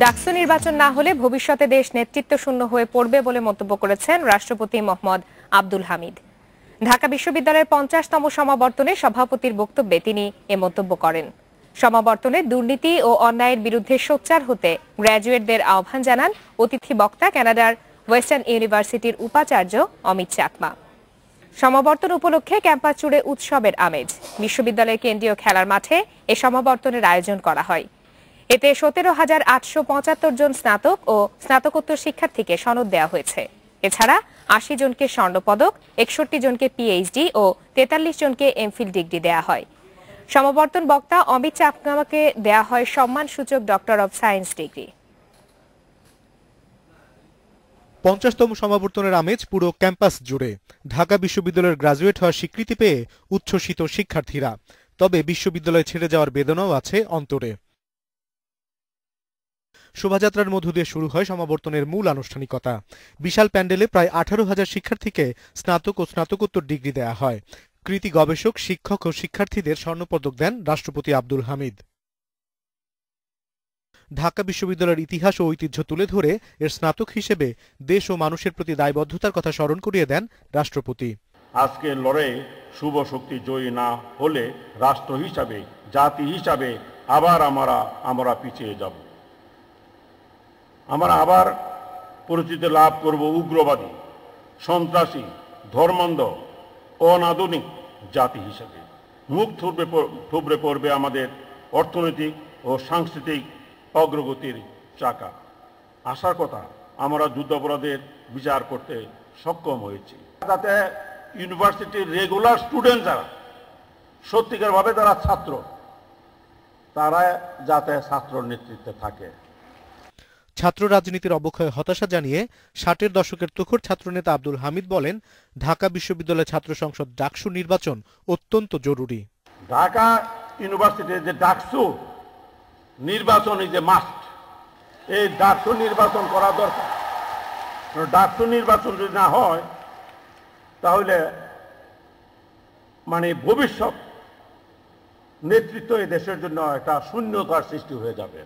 ডাকসু নির্বাচন না হলে ভবিষ্যতে দেশ নেতৃত্ব শূন্য হয়ে পড়বে বলে মন্তব্য করেছেন রাষ্ট্রপতি মোহাম্মদ আব্দুল হামিদ। ঢাকা বিশ্ববিদ্যালয়ের 50তম সমাবর্তনে সভাপতির বক্তব্যে তিনি এ মন্তব্য করেন। সমাবর্তনে দুর্নীতি ও অন্যায়ের বিরুদ্ধে সোচ্চার হতে গ্র্যাজুয়েটদের আহ্বান জানান অতিথি বক্তা কানাডার ওয়েস্টার্ন ইউনিভার্সিটির উপাচার্য অমিত চাকমা। সমাবর্তন উপলক্ষে ক্যাম্পাস জুড়ে উৎসবের আমেজ। বিশ্ববিদ্যালয়ের কেন্দ্রীয় খেলার মাঠে এ সমাবর্তনের আয়োজন করা হয়। এতে 17,875 জন স্নাতক ও স্নাতকোত্তর শিক্ষার্থীকে সনদ দেওয়া হয়েছে। এছাড়া 80 জনকে স্বর্ণপদক, 61 জনকে পিএইচডি ও 43 জনকে এমফিল ডিগ্রি দেওয়া হয়। সমাবর্তন বক্তা অমিত চাকমাকে দেওয়া হয় সম্মানসূচক ডক্টর অব সায়েন্স ডিগ্রি। 50তম সমাবর্তনের আমেজ পুরো ক্যাম্পাস জুড়ে। ঢাকা বিশ্ববিদ্যালয়ের গ্রাজুয়েট হওয়ার স্বীকৃতি পেয়ে উচ্ছ্বসিত শিক্ষার্থীরা। তবে বিশ্ববিদ্যালয় ছেড়ে যাওয়ার বেদনাও আছে অন্তরে। শোভাযাত্রার মধ্য দিয়ে শুরু হয় সমাবর্তনের মূল আনুষ্ঠানিকতা। বিশাল প্যান্ডেলে প্রায় 18,000 শিক্ষার্থীকে স্নাতক ও স্নাতকোত্তর ডিগ্রি দেওয়া হয়। কৃতি গবেষক, শিক্ষক ও শিক্ষার্থীদের স্বর্ণপদক দেন রাষ্ট্রপতি আব্দুল হামিদ। ঢাকা বিশ্ববিদ্যালয়ের ইতিহাস ও ঐতিহ্য তুলে ধরে এর স্নাতক হিসেবে দেশ ও মানুষের প্রতি দায়বদ্ধতার কথা স্মরণ করিয়ে দেন রাষ্ট্রপতি। আজকের লড়াইয়ে শুভ শক্তি জয়ী না হলে রাষ্ট্র হিসাবে, জাতি হিসাবে আবার আমরা পিছিয়ে যাব। আমরা আবার পরিচিতি লাভ করব উগ্রবাদী, সন্ত্রাসী, ধর্মান্ধ, অনাধুনিক জাতি হিসেবে। মুখ থুবড়ে পড়বে আমাদের অর্থনৈতিক ও সাংস্কৃতিক অগ্রগতির চাকা। আশার কথা, আমরা যুদ্ধাপরাধের বিচার করতে সক্ষম হয়েছি। তাতে ইউনিভার্সিটির রেগুলার স্টুডেন্ট যারা সত্যিকারভাবে যারা ছাত্র, তারা যাতে ছাত্র নেতৃত্বে থাকে। ছাত্র রাজনীতির অবক্ষয়ে হতাশা জানিয়ে 60-এর দশকের তুখোড় ছাত্রনেতা আব্দুল হামিদ বলেন, ঢাকা বিশ্ববিদ্যালয় ছাত্র সংসদ ডাকসু নির্বাচন অত্যন্ত জরুরি। ঢাকা ইউনিভার্সিটির যে ডাকসু নির্বাচন যে মাস্ট, এই ডাকসু নির্বাচন করা দরকার। ডাকসু নির্বাচন যদি না হয় তাহলে ভবিষ্যৎ নেতৃত্ব এই দেশের জন্য একটা শূন্যতার সৃষ্টি হয়ে যাবে।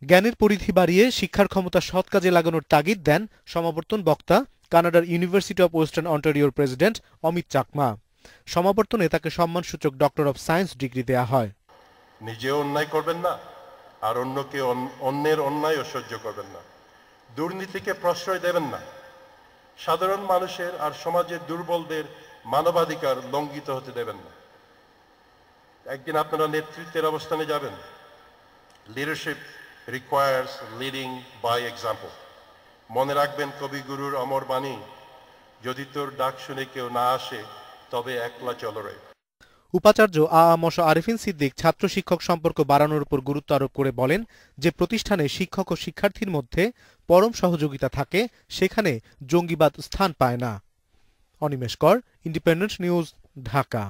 জ্ঞানের পরিধি বাড়িয়ে শিক্ষার ক্ষমতা সৎ কাজে লাগানোর তাগিদ দেন সমাবর্তন বক্তা কানাডার ইউনিভার্সিটি অব ওয়েস্টার্ন অন্টারিওর প্রেসিডেন্ট অমিত চাকমা। সমাবর্তনে তাকে সম্মানসূচক ডক্টর অব সায়েন্স ডিগ্রি দেয়া হয়। নিজে অন্যায় করবেন না, আর অন্যকে অন্যের অন্যায়ও সহ্য করবেন না। দুর্নীতিকে প্রশ্রয় দেবেন না। সাধারণ মানুষের আর সমাজের দুর্বলদের মানবাধিকার লঙ্ঘিত হতে দেবেন না। একদিন আপনারা নেতৃত্বের অবস্থানে যাবেন। Leadership requires leading by example. মনে রাখবেন কবিগুরুর অমর বাণী, যদি তোর ডাক শুনে কেউ না আসে তবে একলা চলো রে। উপাচার্য আ.ম. আরেফিন সিদ্দিক ছাত্র শিক্ষক সম্পর্ক বাড়ানোর উপর গুরুত্ব আরোপ করে বলেন, যে প্রতিষ্ঠানে শিক্ষক ও শিক্ষার্থীর মধ্যে পরম সহযোগিতা থাকে সেখানে জঙ্গিবাদ স্থান পায় না। অনিমেষ কর, ইন্ডিপেন্ডেন্ট নিউজ, ঢাকা।